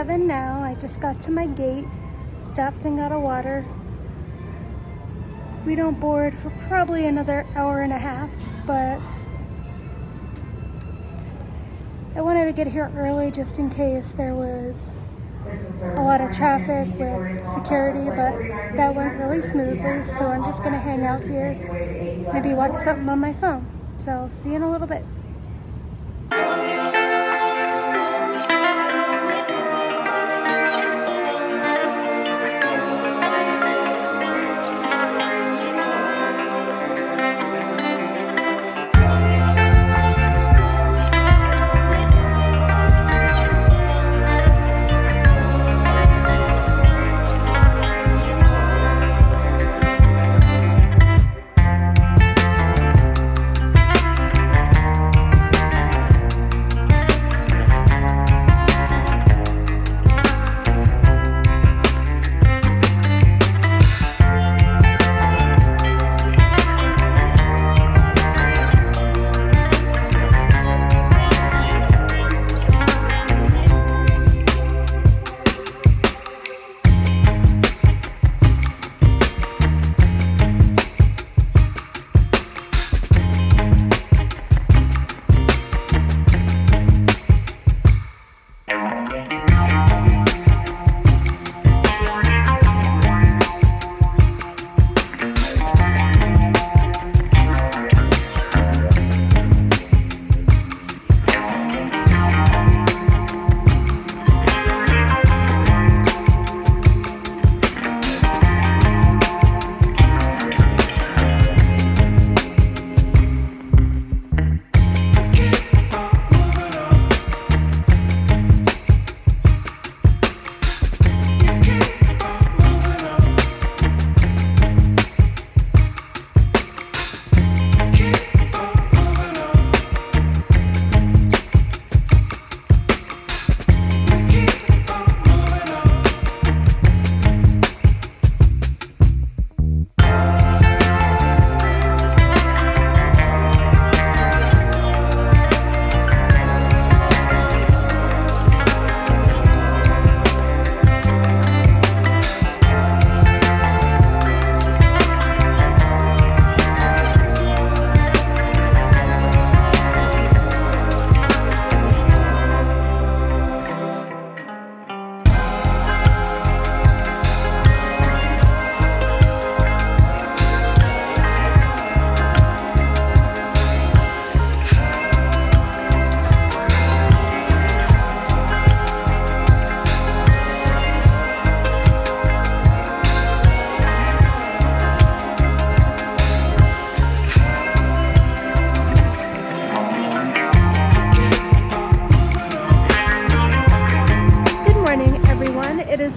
11 now. I just got to my gate, stopped and got a water. We don't board for probably another hour and a half, but I wanted to get here early just in case there was a lot of traffic with security, but that went really smoothly, so I'm just gonna hang out here, maybe watch something on my phone. So see you in a little bit.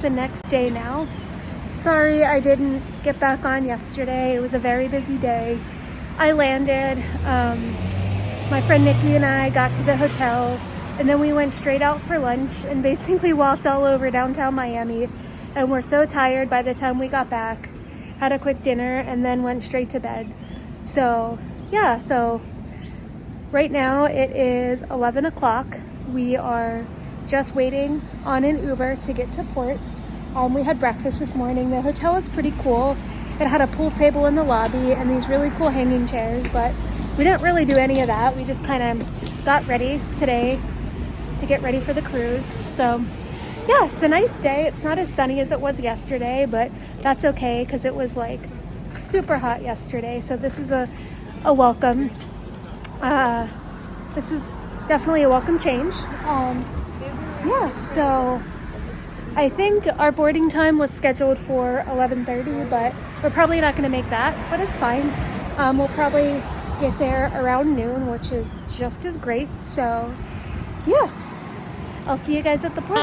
The next day now. Sorry I didn't get back on yesterday. It was a very busy day. I landed, my friend Nikki and I got to the hotel, and then we went straight out for lunch and basically walked all over downtown Miami, and we're so tired by the time we got back. Had a quick dinner and then went straight to bed. So yeah, so right now it is 11 o'clock. We are just waiting on an Uber to get to port. We had breakfast this morning. The hotel was pretty cool. It had a pool table in the lobby and these really cool hanging chairs, but we didn't really do any of that. We just kind of got ready today to get ready for the cruise. So yeah, it's a nice day. It's not as sunny as it was yesterday, but that's okay because it was like super hot yesterday. So this is a welcome. This is definitely a welcome change. Yeah, so I think our boarding time was scheduled for 11:30, but we're probably not going to make that, but it's fine. We'll probably get there around noon, which is just as great. So yeah, I'll see you guys at the port.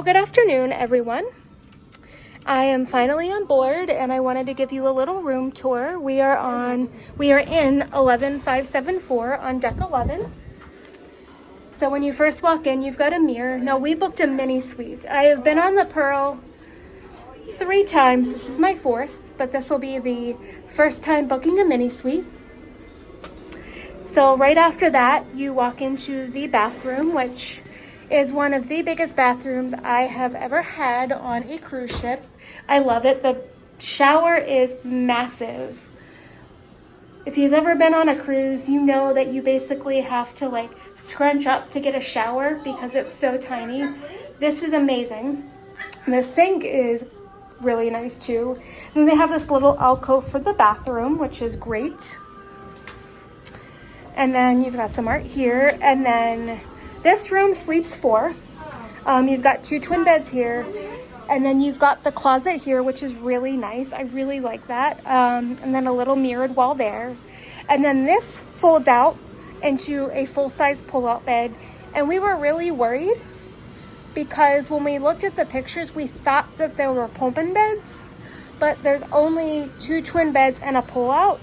Well, good afternoon, everyone. I am finally on board and I wanted to give you a little room tour. We are in 11574 on deck 11. So when you first walk in, you've got a mirror. Now, we booked a mini suite. I have been on the Pearl 3 times. This is my 4th, but this will be the first time booking a mini suite. So right after that, you walk into the bathroom, which is one of the biggest bathrooms I have ever had on a cruise ship. I love it. The shower is massive. If you've ever been on a cruise, you know that you basically have to like scrunch up to get a shower because it's so tiny. This is amazing. The sink is really nice too. And they have this little alcove for the bathroom, which is great. And then you've got some art here. And then this room sleeps 4. You've got 2 twin beds here. And then you've got the closet here, which is really nice. I really like that. And then a little mirrored wall there. And then this folds out into a full-size pull-out bed. And we were really worried because when we looked at the pictures, we thought that there were pull-in beds. But there's only 2 twin beds and a pull-out.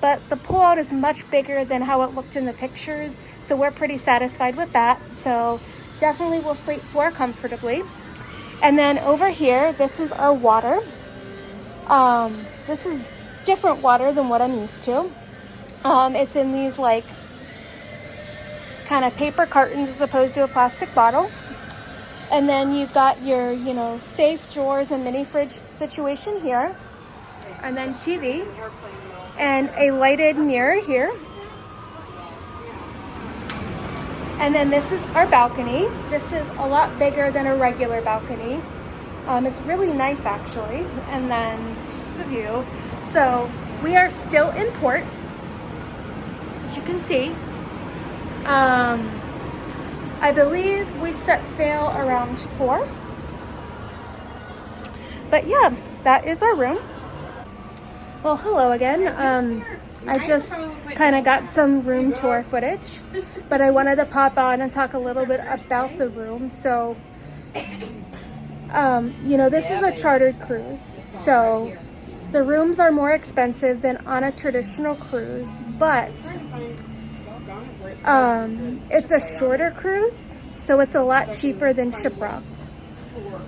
But the pull-out is much bigger than how it looked in the pictures. So we're pretty satisfied with that. So definitely we'll sleep 4 comfortably. And then over here, this is our water. This is different water than what I'm used to. It's in these like kind of paper cartons as opposed to a plastic bottle. And then you've got your, safe drawers and mini fridge situation here. And then TV and a lighted mirror here. And then this is our balcony. This is a lot bigger than a regular balcony. It's really nice actually. And then this is the view. So we are still in port, as you can see. I believe we set sail around 4. But yeah, that is our room. Well, hello again. I just kind of got some room tour footage, but I wanted to pop on and talk a little bit about the room. So, this is a chartered cruise. So the rooms are more expensive than on a traditional cruise, but it's a shorter cruise, so it's a lot cheaper than Shipwrecked.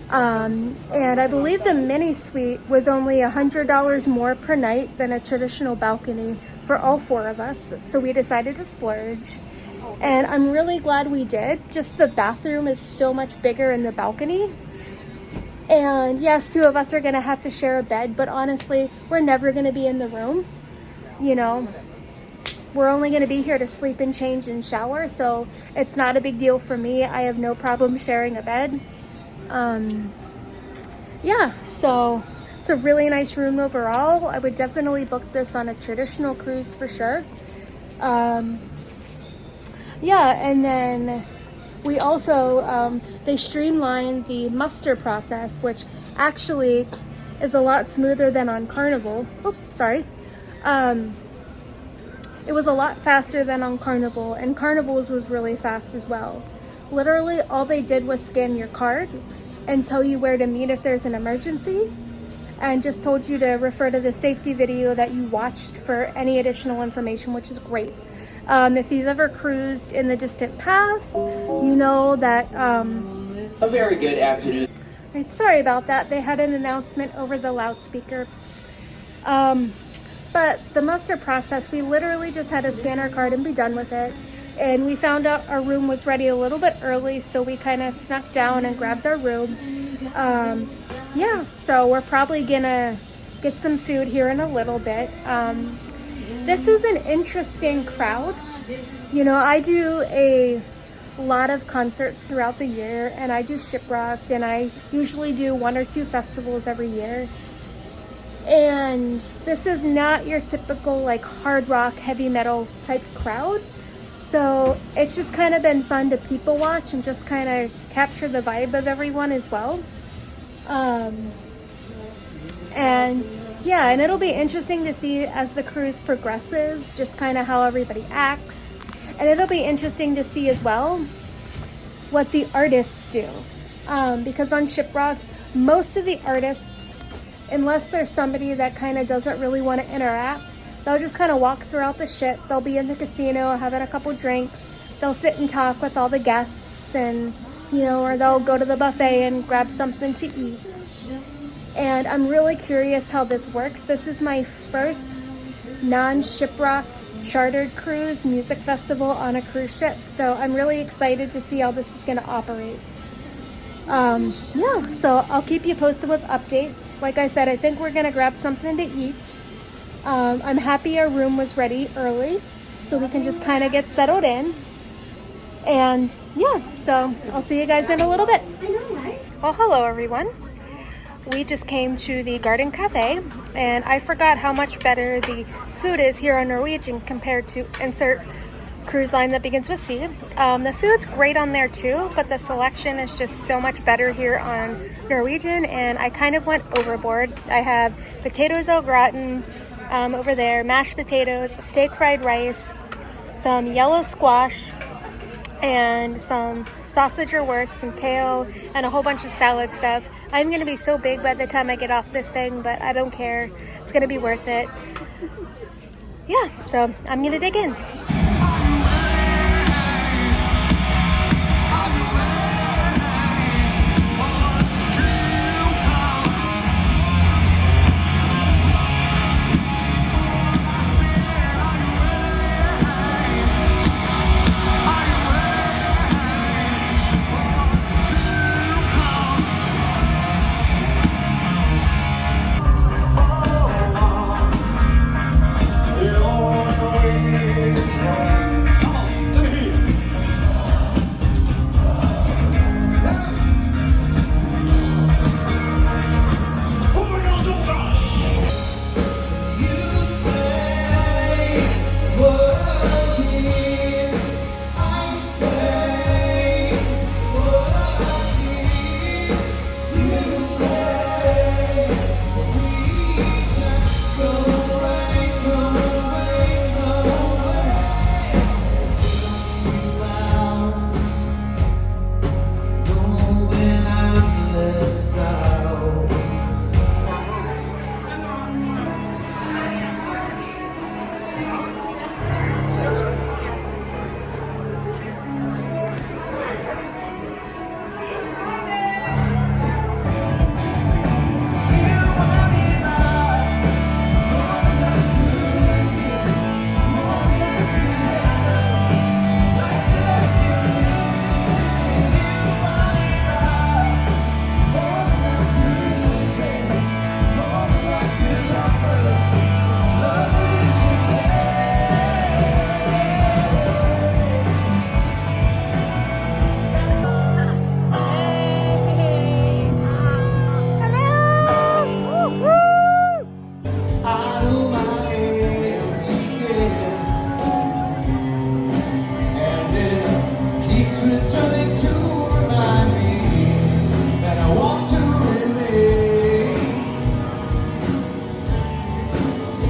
And I believe the mini suite was only $100 more per night than a traditional balcony for all 4 of us. So we decided to splurge. And I'm really glad we did. Just the bathroom is so much bigger in the balcony. And yes, 2 of us are going to have to share a bed, but honestly, we're never going to be in the room. We're only going to be here to sleep and change and shower. So it's not a big deal for me. I have no problem sharing a bed. So it's a really nice room overall. I would definitely book this on a traditional cruise for sure. And then we also, they streamlined the muster process, which actually is a lot smoother than on Carnival. It was a lot faster than on Carnival, and Carnival's was really fast as well. Literally, all they did was scan your card and tell you where to meet if there's an emergency, and just told you to refer to the safety video that you watched for any additional information, which is great. If you've ever cruised in the distant past, you know that... A very good afternoon. Sorry about that. They had an announcement over the loudspeaker. But the muster process, we literally just had to scan our card and be done with it. And we found out our room was ready a little bit early, so we kind of snuck down and grabbed our room. So we're probably gonna get some food here in a little bit. This is an interesting crowd. I do a lot of concerts throughout the year, and I do Shipwrecked, and I usually do 1 or 2 festivals every year. And this is not your typical like hard rock, heavy metal type crowd. So it's just kind of been fun to people watch and just kind of capture the vibe of everyone as well. And it'll be interesting to see as the cruise progresses, just kind of how everybody acts. And it'll be interesting to see as well what the artists do. because on Shiprocked, most of the artists, unless there's somebody that kind of doesn't really want to interact, they'll just kind of walk throughout the ship. They'll be in the casino having a couple drinks. They'll sit and talk with all the guests, and you know, or they'll go to the buffet and grab something to eat. And I'm really curious how this works. This is my first non-shiprocked chartered cruise music festival on a cruise ship, so I'm really excited to see how this is going to operate. Yeah, so I'll keep you posted with updates. Like I said, I think we're going to grab something to eat. I'm happy our room was ready early so we can just kind of get settled in. And yeah, so I'll see you guys in a little bit. I know, right? Well, hello everyone. We just came to the Garden Cafe, and I forgot how much better the food is here on Norwegian compared to insert cruise line that begins with C. The food's great on there too, but the selection is just so much better here on Norwegian, and I kind of went overboard. I have potatoes au gratin over there, mashed potatoes, steak fried rice, some yellow squash, and some sausage or worse, some kale, and a whole bunch of salad stuff. I'm going to be so big by the time I get off this thing, but I don't care. It's going to be worth it. Yeah, so I'm going to dig in.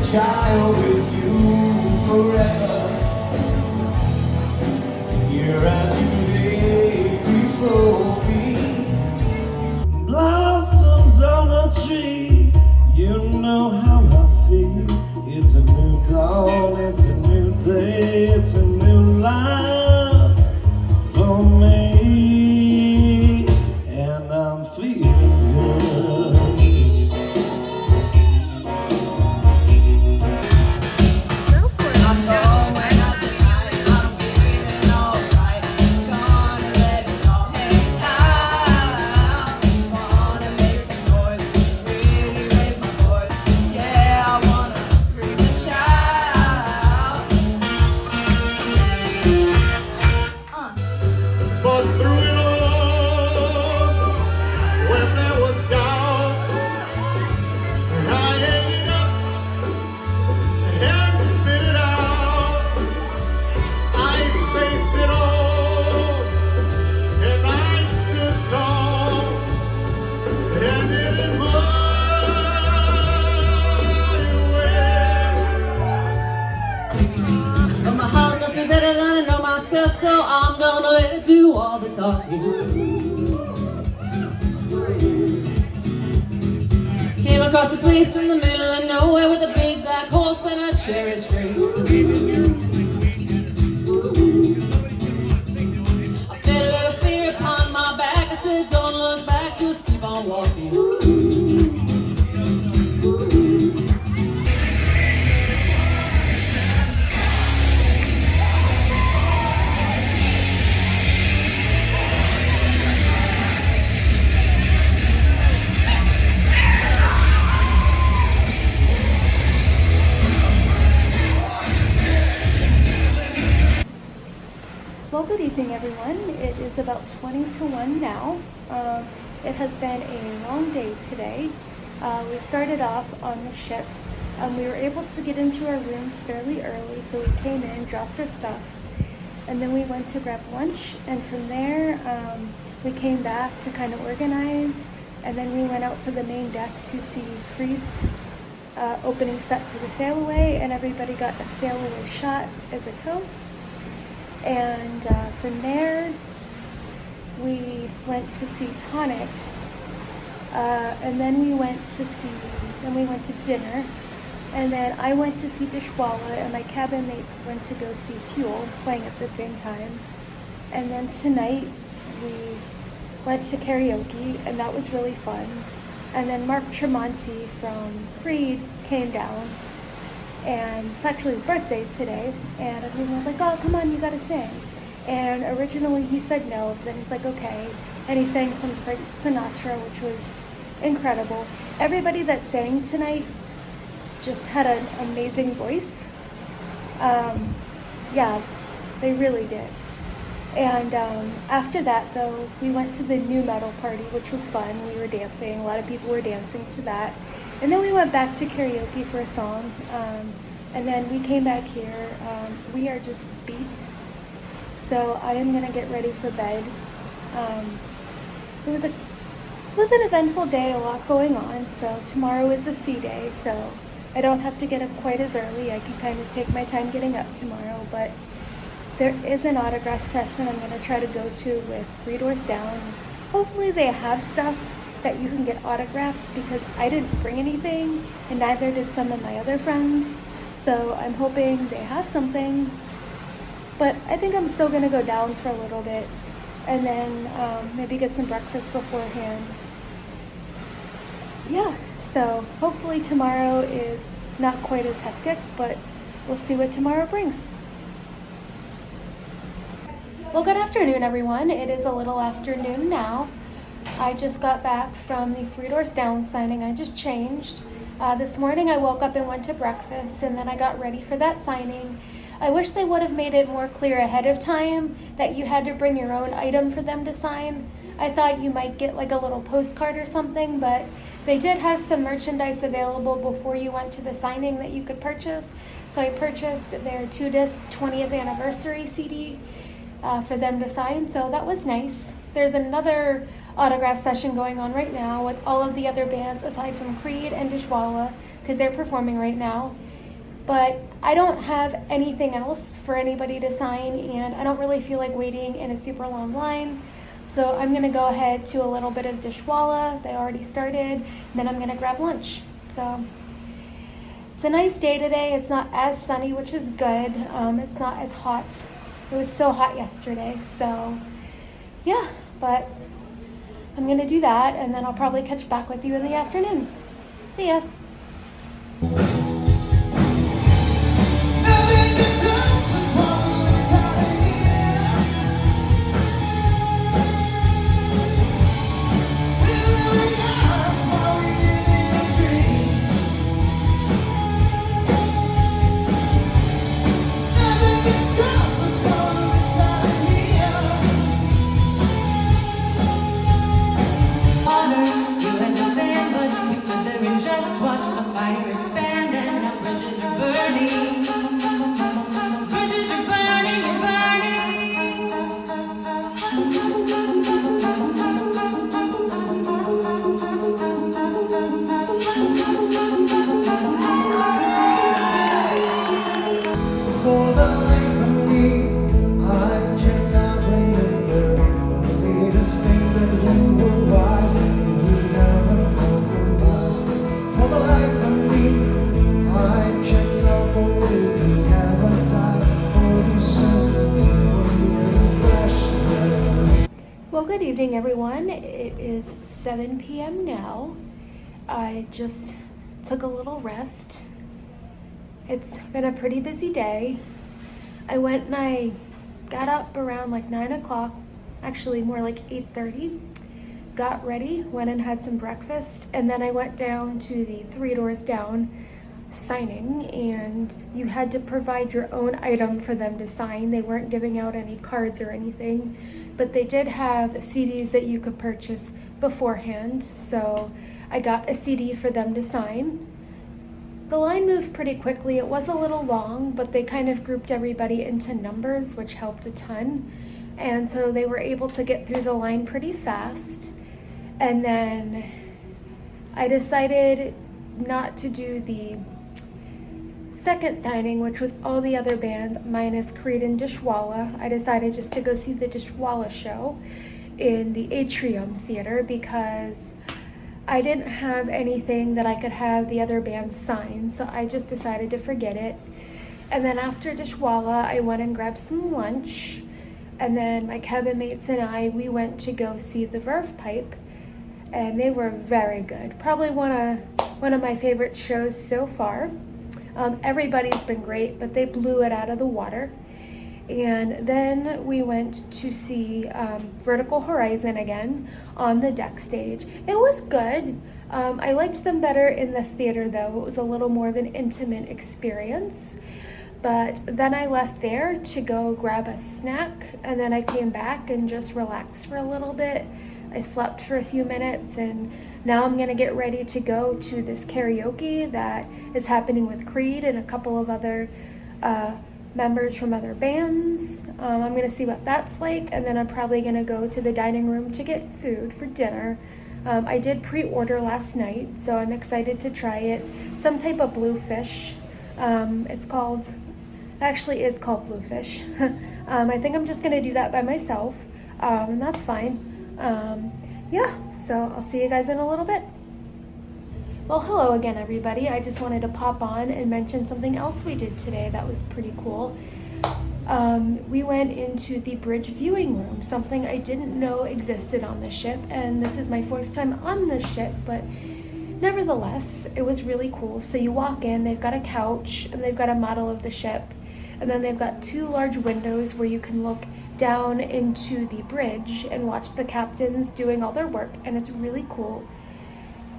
Child with you forever, here as you lay before me. Blossoms on a tree, you know how I feel. It's a new dawn, it's a new day, it's a new life for me, and I'm feeling good. So I'm gonna let it do all the talking. across a place in the middle of nowhere with a big black horse and a cherry tree. I felt a little fear upon my back. I said, don't look back, just keep on walking. Well, good evening, everyone. It is about 20 to 1 now. It has been a long day today. We started off on the ship. We were able to get into our rooms fairly early, so we came in, dropped our stuff, and then we went to grab lunch. And from there, we came back to kind of organize, and then we went out to the main deck to see Creed's opening set for the sail away, and everybody got a sail away shot as a toast. And from there, we went to see Tonic, and then we went to dinner, and then I went to see Dishwala, and my cabin mates went to go see Fuel, playing at the same time. And then tonight, we went to karaoke, and that was really fun. And then Mark Tremonti from Creed came down, and it's actually his birthday today, and everyone was like, oh, come on, you gotta sing. And originally he said no, but then he's like, okay. And he sang some Frank Sinatra, which was incredible. Everybody that sang tonight just had an amazing voice. Yeah, they really did. And after that, though, we went to the new metal party, which was fun. We were dancing. A lot of people were dancing to that. And then we went back to karaoke for a song. And then we came back here. We are just beat. So I am going to get ready for bed. It was an eventful day, a lot going on. So tomorrow is a sea day, so I don't have to get up quite as early. I can kind of take my time getting up tomorrow. But there is an autograph session I'm going to try to go to with Three Doors Down. Hopefully they have stuff that you can get autographed, because I didn't bring anything, and neither did some of my other friends. So I'm hoping they have something. But I think I'm still going to go down for a little bit, and then maybe get some breakfast beforehand. Yeah, so hopefully tomorrow is not quite as hectic, but we'll see what tomorrow brings. Well, good afternoon, everyone. It is a little afternoon now. I just got back from the Three Doors Down signing. I just changed. This morning I woke up and went to breakfast, and then I got ready for that signing. I wish they would have made it more clear ahead of time that you had to bring your own item for them to sign. I thought you might get like a little postcard or something, but they did have some merchandise available before you went to the signing that you could purchase. So I purchased their 2-disc 20th anniversary CD for them to sign, so that was nice. There's another autograph session going on right now with all of the other bands aside from Creed and Dishwala, because they're performing right now. But I don't have anything else for anybody to sign, and I don't really feel like waiting in a super long line. So I'm gonna go ahead to a little bit of Dishwala. They already started, and then I'm gonna grab lunch. So it's a nice day today. It's not as sunny, which is good. It's not as hot. It was so hot yesterday, so yeah, but I'm gonna do that, and then I'll probably catch back with you in the afternoon. See ya. Just watch Good evening, everyone. It is 7 p.m. now. I just took a little rest. It's been a pretty busy day. I went and I got up around like 9 o'clock, actually more like 8:30. Got ready, went and had some breakfast, and then I went down to the 3 doors down signing, and you had to provide your own item for them to sign. They weren't giving out any cards or anything, but they did have CDs that you could purchase beforehand, so I got a CD for them to sign. The line moved pretty quickly. It was a little long, but they kind of grouped everybody into numbers, which helped a ton, and so they were able to get through the line pretty fast. And then I decided not to do the second signing, which was all the other bands minus Creed and Dishwala. I decided just to go see the Dishwala show in the Atrium Theater because I didn't have anything that I could have the other bands sign, so I just decided to forget it. And then after Dishwala, I went and grabbed some lunch, and then my cabin mates and I, we went to go see the Verve Pipe, and they were very good. Probably one of my favorite shows so far. Everybody's been great, but they blew it out of the water. And then we went to see Vertical Horizon again on the deck stage. It was good. I liked them better in the theater though. It was a little more of an intimate experience. But then I left there to go grab a snack, and then I came back and just relaxed for a little bit. I slept for a few minutes, and now I'm gonna get ready to go to this karaoke that is happening with Creed and a couple of other members from other bands. I'm gonna see what that's like, and then I'm probably gonna go to the dining room to get food for dinner. I did pre-order last night, so I'm excited to try it. Some type of bluefish. It actually is called bluefish. I think I'm just gonna do that by myself, and that's fine. Yeah, so I'll see you guys in a little bit. Well, hello again, everybody. I just wanted to pop on and mention something else we did today that was pretty cool. We went into the bridge viewing room, something I didn't know existed on the ship, and this is my fourth time on the ship, but nevertheless, it was really cool. So you walk in, they've got a couch, and they've got a model of the ship, and then they've got 2 large windows where you can look down into the bridge and watch the captains doing all their work, and it's really cool.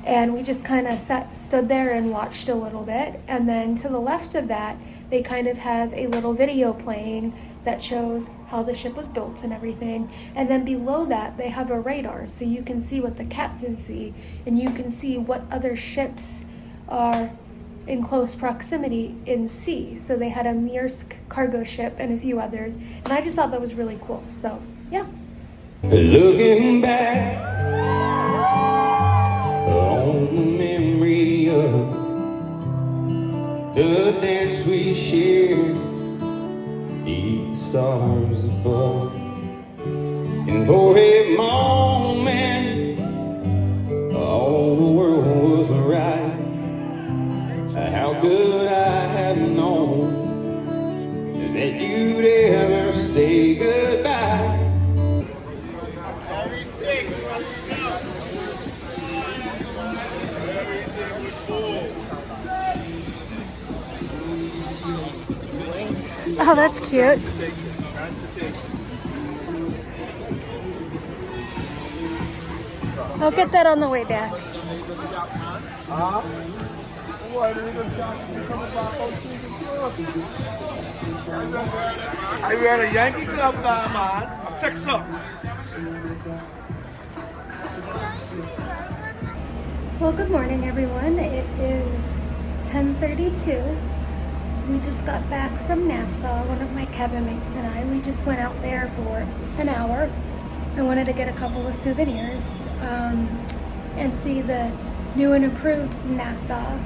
And we just kind of stood there and watched a little bit, and then to the left of that, they kind of have a little video playing that shows how the ship was built and everything, and then below that, they have a radar, so you can see what the captains see, and you can see what other ships are in close proximity in sea. So they had a Maersk cargo ship and a few others, and I just thought that was really cool. So yeah. Looking back on the memory of the dance we shared, beneath the stars above, and for a moment all the world was right. How could I have known that you'd ever say goodbye? Oh, that's cute. I'll get that on the way back. Are you at a Yankee Club now, man? 6 up. Well, good morning, everyone. It is 10:32. We just got back from Nassau. One of my cabin mates and I, we just went out there for an hour. I wanted to get a couple of souvenirs and see the new and improved Nassau.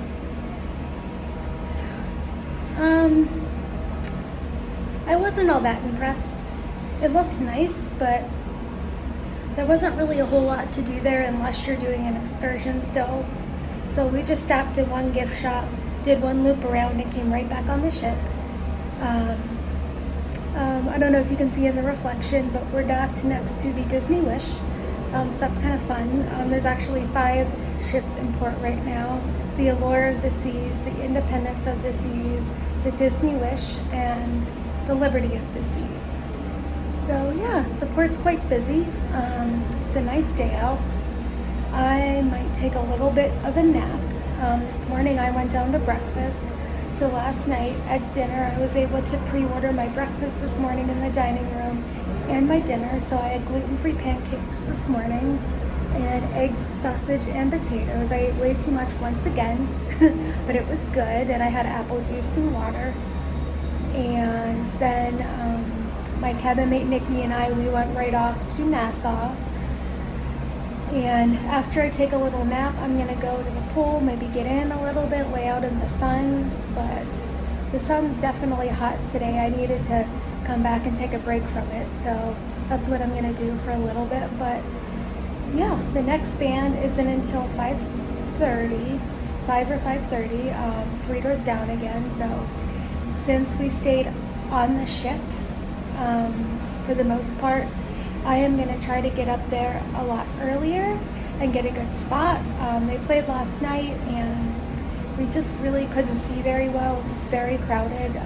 I wasn't all that impressed. It looked nice, but there wasn't really a whole lot to do there unless you're doing an excursion still. So we just stopped at one gift shop, did one loop around, and came right back on the ship. I don't know if you can see in the reflection, but we're docked next to the Disney Wish. So that's kind of fun. There's actually 5 ships in port right now. The Allure of the Seas, the Independence of the Seas, the Disney Wish, and the Liberty of the Seas. So yeah, the port's quite busy. It's a nice day out. I might take a little bit of a nap. This morning I went down to breakfast. So last night at dinner I was able to pre-order my breakfast this morning in the dining room and my dinner. So I had gluten-free pancakes this morning and eggs, sausage, and potatoes. I ate way too much once again, but it was good. And I had apple juice and water. And then my cabin mate Nikki and we went right off to Nassau. And after I take a little nap, I'm gonna go to the pool, maybe get in a little bit, lay out in the sun. But the sun's definitely hot today. I needed to come back and take a break from it. So that's what I'm gonna do for a little bit. But yeah, the next band isn't until 5:30, 5 or 5:30, 3 doors down again. So since we stayed on the ship, for the most part, I am going to try to get up there a lot earlier and get a good spot. They played last night and we just really couldn't see very well. It was very crowded.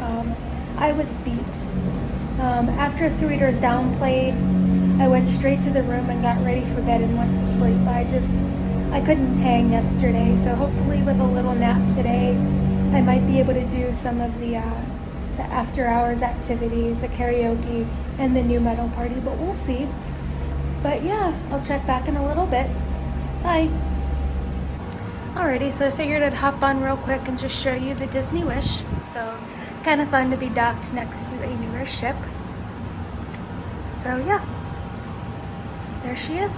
I was beat. After 3 Doors Down played, I went straight to the room and got ready for bed and went to sleep. I couldn't hang yesterday, so hopefully with a little nap today, I might be able to do some of the after hours activities, the karaoke, and the new metal party, but we'll see. But yeah, I'll check back in a little bit. Bye. Alrighty, so I figured I'd hop on real quick and just show you the Disney Wish. So kind of fun to be docked next to a newer ship. So yeah, there she is.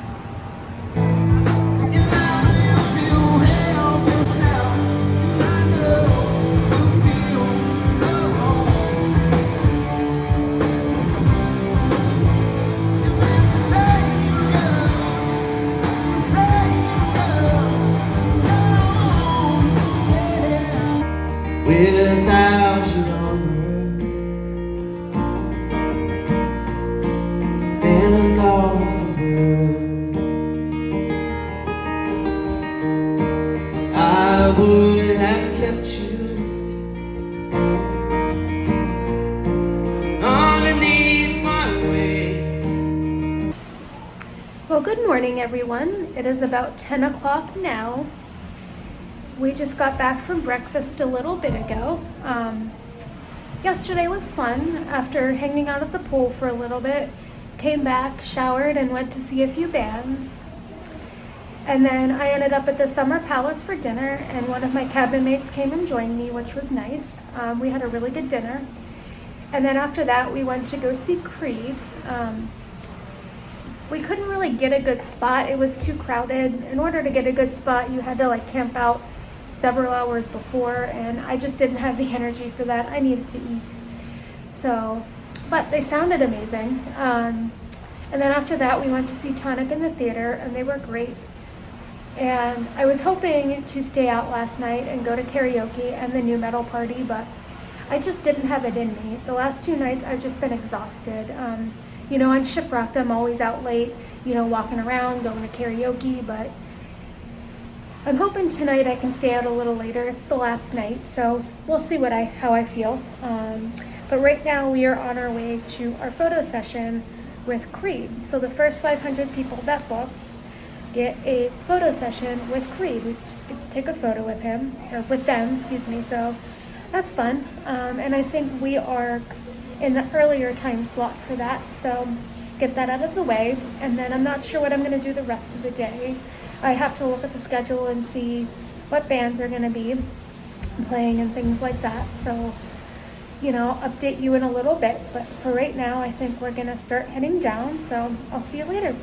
Without your armor and all the world, I would have kept you underneath my wing. Well, good morning, everyone. It is about 10 o'clock now. We just got back from breakfast a little bit ago. Yesterday was fun. After hanging out at the pool for a little bit, came back, showered, and went to see a few bands. And then I ended up at the Summer Palace for dinner, and one of my cabin mates came and joined me, which was nice. We had a really good dinner. And then after that, we went to go see Creed. We couldn't really get a good spot. It was too crowded. In order to get a good spot, you had to camp out several hours before, and I just didn't have the energy for that. I needed to eat. So, but they sounded amazing. And then after that, we went to see Tonic in the theater, and they were great. And I was hoping to stay out last night and go to karaoke and the new metal party, but I just didn't have it in me. The last 2 nights, I've just been exhausted. On Shipwrecked, I'm always out late, walking around, going to karaoke, but I'm hoping tonight I can stay out a little later. It's the last night, so we'll see how I feel. But right now we are on our way to our photo session with Creed. So the first 500 people that booked get a photo session with Creed. We just get to take a photo with him, or with them, excuse me. So that's fun. And I think we are in the earlier time slot for that. So get that out of the way. And then I'm not sure what I'm going to do the rest of the day. I have to look at the schedule and see what bands are going to be playing and things like that. So, update you in a little bit. But for right now, I think we're going to start heading down. So I'll see you later.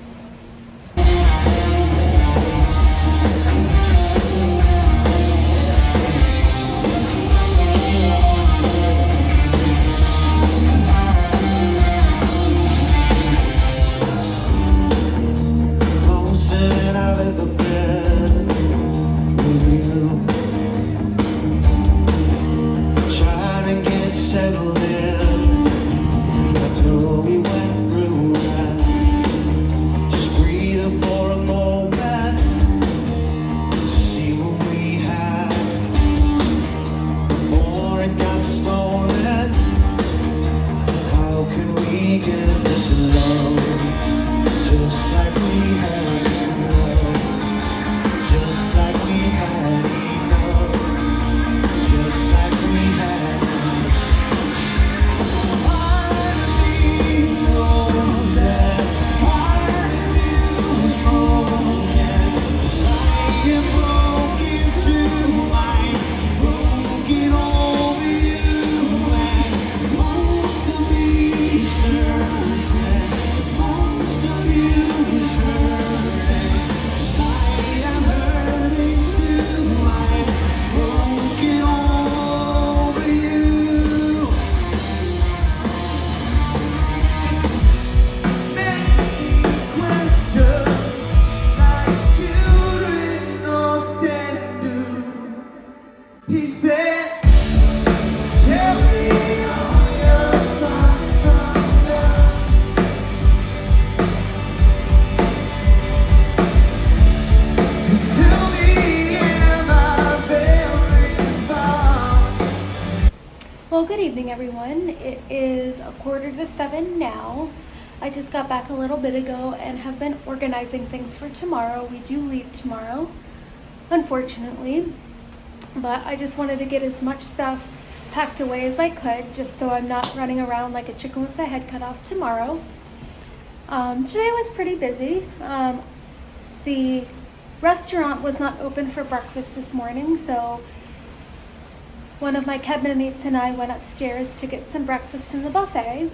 Settled in evening, everyone. It is 6:45 now. I just got back a little bit ago and have been organizing things for tomorrow. We do leave tomorrow, unfortunately, but I just wanted to get as much stuff packed away as I could, just so I'm not running around like a chicken with the head cut off tomorrow. Today was pretty busy. The restaurant was not open for breakfast this morning, so one of my cabin mates and I went upstairs to get some breakfast in the buffet.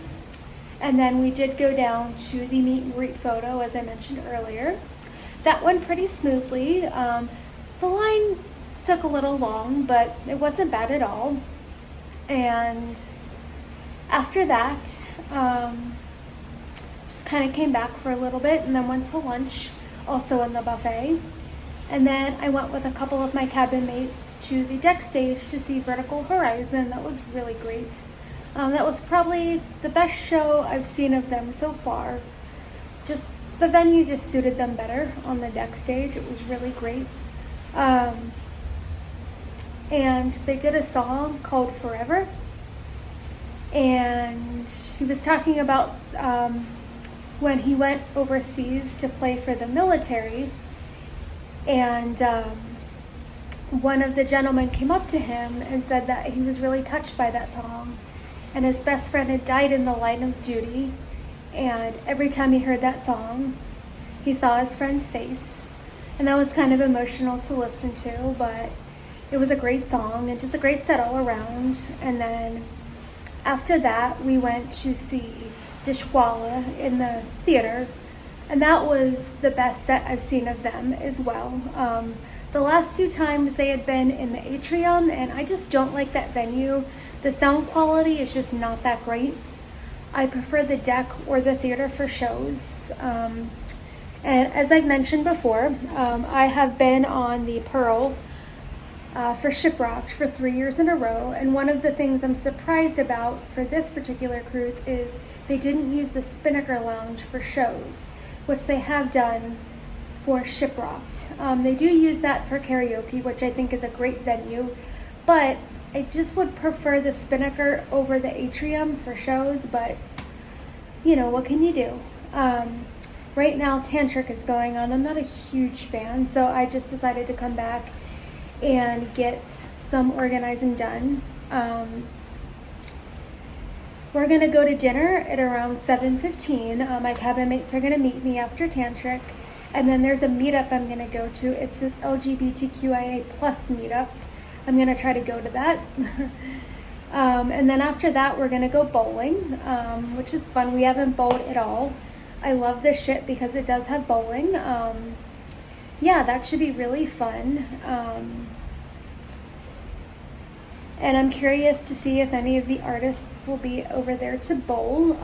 And then we did go down to the meet and greet photo, as I mentioned earlier. That went pretty smoothly. The line took a little long, but it wasn't bad at all. And after that, just kind of came back for a little bit and then went to lunch, also in the buffet. And then I went with a couple of my cabin mates to the deck stage to see Vertical Horizon. That was really great. That was probably the best show I've seen of them so far. Just the venue just suited them better on the deck stage. It was really great. And they did a song called Forever. And he was talking about when he went overseas to play for the military. And one of the gentlemen came up to him and said that he was really touched by that song. And his best friend had died in the line of duty. And every time he heard that song, he saw his friend's face. And that was kind of emotional to listen to, but it was a great song and just a great set all around. And then after that, we went to see Dishwala in the theater. And that was the best set I've seen of them as well. The last two times they had been in the atrium, and I just don't like that venue. The sound quality is just not that great. I prefer the deck or the theater for shows. And as I've mentioned before, I have been on the Pearl for Shiprocked for 3 years in a row. And one of the things I'm surprised about for this particular cruise is they didn't use the Spinnaker Lounge for shows, which they have done for Shiprocked. They do use that for karaoke, which I think is a great venue, but I just would prefer the Spinnaker over the atrium for shows, but you know, what can you do? Right now, Tantric is going on. I'm not a huge fan, so I just decided to come back and get some organizing done. We're going to go to dinner at around 7:15. My cabin mates are going to meet me after Tantric. And then there's a meetup I'm going to go to. It's this LGBTQIA plus meetup. I'm going to try to go to that. And then after that, we're going to go bowling, which is fun. We haven't bowled at all. I love this ship because it does have bowling. Yeah, that should be really fun. And I'm curious to see if any of the artists will be over there to bowl.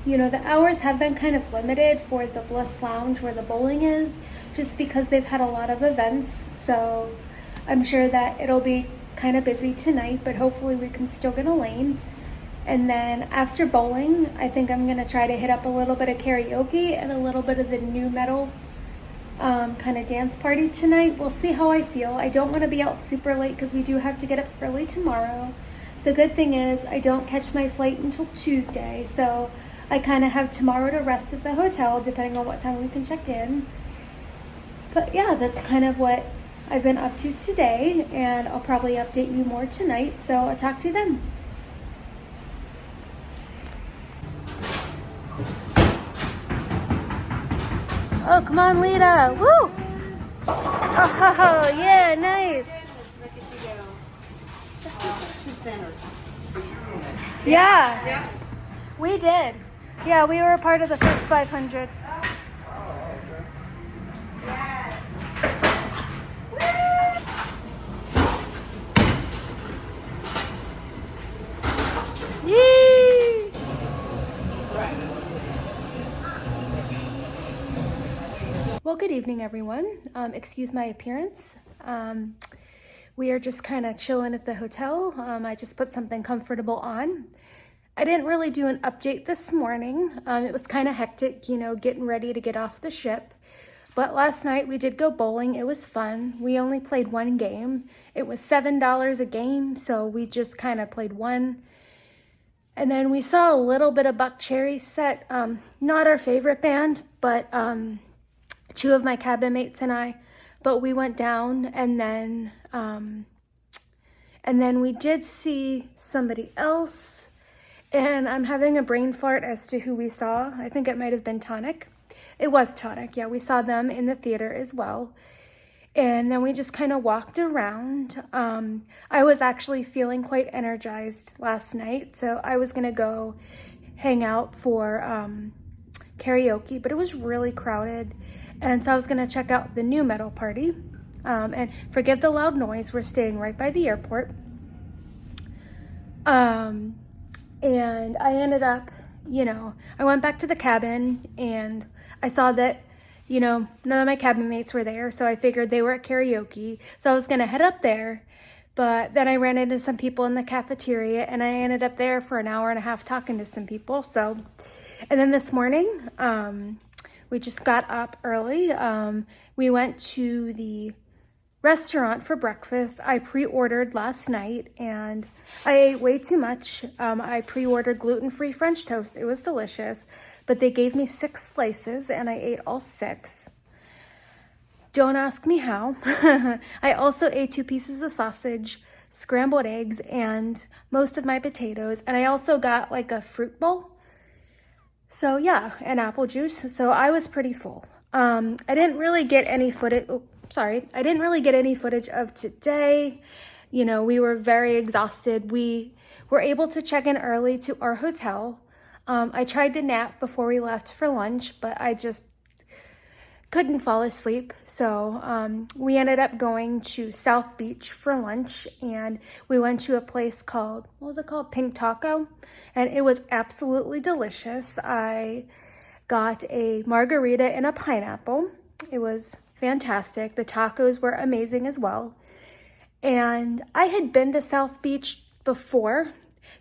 You know, the hours have been kind of limited for the Bliss Lounge where the bowling is, just because they've had a lot of events. So I'm sure that it'll be kind of busy tonight, but hopefully we can still get a lane. And then after bowling, I think I'm going to try to hit up a little bit of karaoke and a little bit of the new metal kind of dance party tonight. We'll see how I feel. I don't want to be out super late because we do have to get up early tomorrow. The good thing is I don't catch my flight until Tuesday, so I kind of have tomorrow to rest at the hotel, depending on what time we can check in. But yeah, that's kind of what I've been up to today, and I'll probably update you more tonight, so I'll talk to you then. Oh, come on, Lita. Woo! Oh, yeah, nice. Look at you go. Too centered. Yeah. Yeah. We did. Yeah, we were a part of the first 500. Yes. Yee! Well, good evening, everyone. Excuse my appearance. We are just kind of chilling at the hotel. I just put something comfortable on. I didn't really do an update this morning. It was kind of hectic, you know, getting ready to get off the ship. But last night we did go bowling. It was fun. We only played one game. It was $7 a game, so we just kind of played one. And then we saw a little bit of Buckcherry set, not our favorite band, but two of my cabin mates and I, but we went down, and then we did see somebody else, and I'm having a brain fart as to who we saw. I think it might have been Tonic. It was Tonic, yeah, we saw them in the theater as well. And then we just kind of walked around. I was actually feeling quite energized last night, so I was gonna go hang out for karaoke, but it was really crowded. And so I was gonna check out the new metal party. And forgive the loud noise, we're staying right by the airport. And I ended up, I went back to the cabin and I saw that none of my cabin mates were there, so I figured they were at karaoke. So I was gonna head up there, but then I ran into some people in the cafeteria, and I ended up there for an hour and a half talking to some people. So, and then this morning, we just got up early. We went to the restaurant for breakfast. I pre-ordered last night, and I ate way too much. I pre-ordered gluten-free French toast. It was delicious. But they gave me 6 slices, and I ate all 6. Don't ask me how. I also ate 2 pieces of sausage, scrambled eggs, and most of my potatoes. And I also got like a fruit bowl. So yeah, and apple juice. So I was pretty full. I didn't really get any footage. I didn't really get any footage of today. We were very exhausted. We were able to check in early to our hotel. I tried to nap before we left for lunch, but I just couldn't fall asleep. So we ended up going to South Beach for lunch, and we went to a place called, what was it called? Pink Taco. And it was absolutely delicious. I got a margarita and a pineapple. It was fantastic. The tacos were amazing as well. And I had been to South Beach before.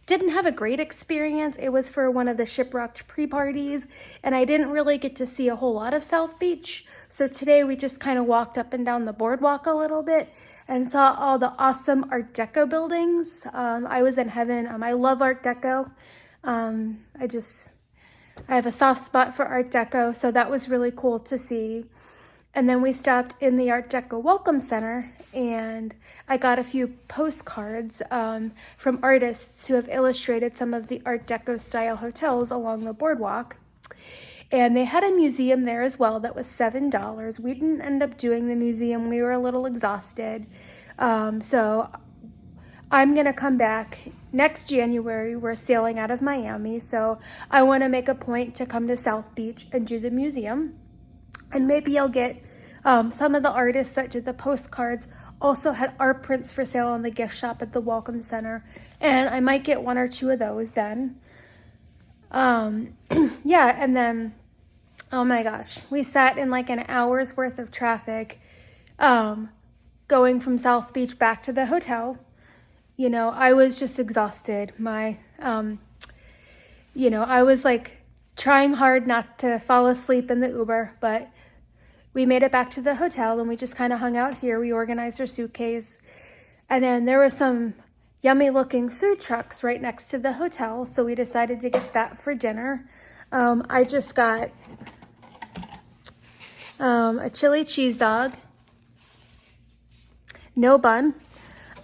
Didn't have a great experience. It was for one of the Shipwrecked pre-parties, and I didn't really get to see a whole lot of South Beach. So today we just kind of walked up and down the boardwalk a little bit and saw all the awesome Art Deco buildings. I was in heaven. I love Art Deco. I have a soft spot for Art Deco, so that was really cool to see. And then we stopped in the Art Deco Welcome Center, and I got a few postcards from artists who have illustrated some of the Art Deco style hotels along the boardwalk. And they had a museum there as well that was $7. We didn't end up doing the museum. We were a little exhausted. So I'm going to come back next January. We're sailing out of Miami. So I want to make a point to come to South Beach and do the museum. And maybe I'll get some of the artists that did the postcards also had art prints for sale on the gift shop at the Welcome Center. And I might get 1 or 2 of those then. Yeah, and then, oh my gosh, we sat in like an hour's worth of traffic going from South Beach back to the hotel. I was just exhausted. I was like trying hard not to fall asleep in the Uber, but we made it back to the hotel and we just kind of hung out here. We organized our suitcase, and then there were some yummy looking food trucks right next to the hotel, so we decided to get that for dinner. I just got a chili cheese dog, no bun.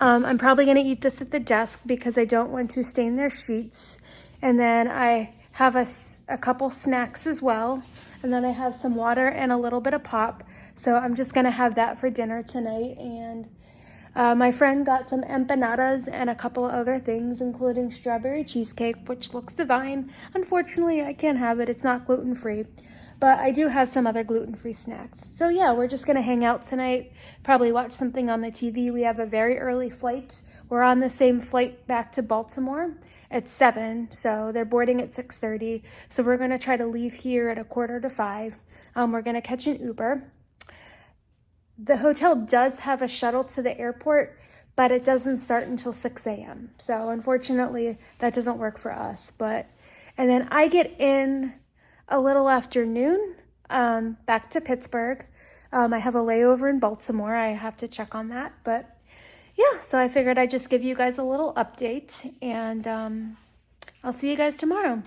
I'm probably going to eat this at the desk because I don't want to stain their sheets. And then I have a couple snacks as well. And then I have some water and a little bit of pop. So I'm just going to have that for dinner tonight. And my friend got some empanadas and a couple of other things, including strawberry cheesecake, which looks divine. Unfortunately, I can't have it. It's not gluten-free. But I do have some other gluten-free snacks. So yeah, we're just going to hang out tonight, probably watch something on the TV. We have a very early flight. We're on the same flight back to Baltimore at 7, so they're boarding at 6:30. So we're going to try to leave here at 4:45. We're going to catch an Uber. The hotel does have a shuttle to the airport, but it doesn't start until 6 a.m. So unfortunately, that doesn't work for us. And then I get in a little after noon, back to Pittsburgh. I have a layover in Baltimore. I have to check on that. But yeah, so I figured I'd just give you guys a little update. And I'll see you guys tomorrow.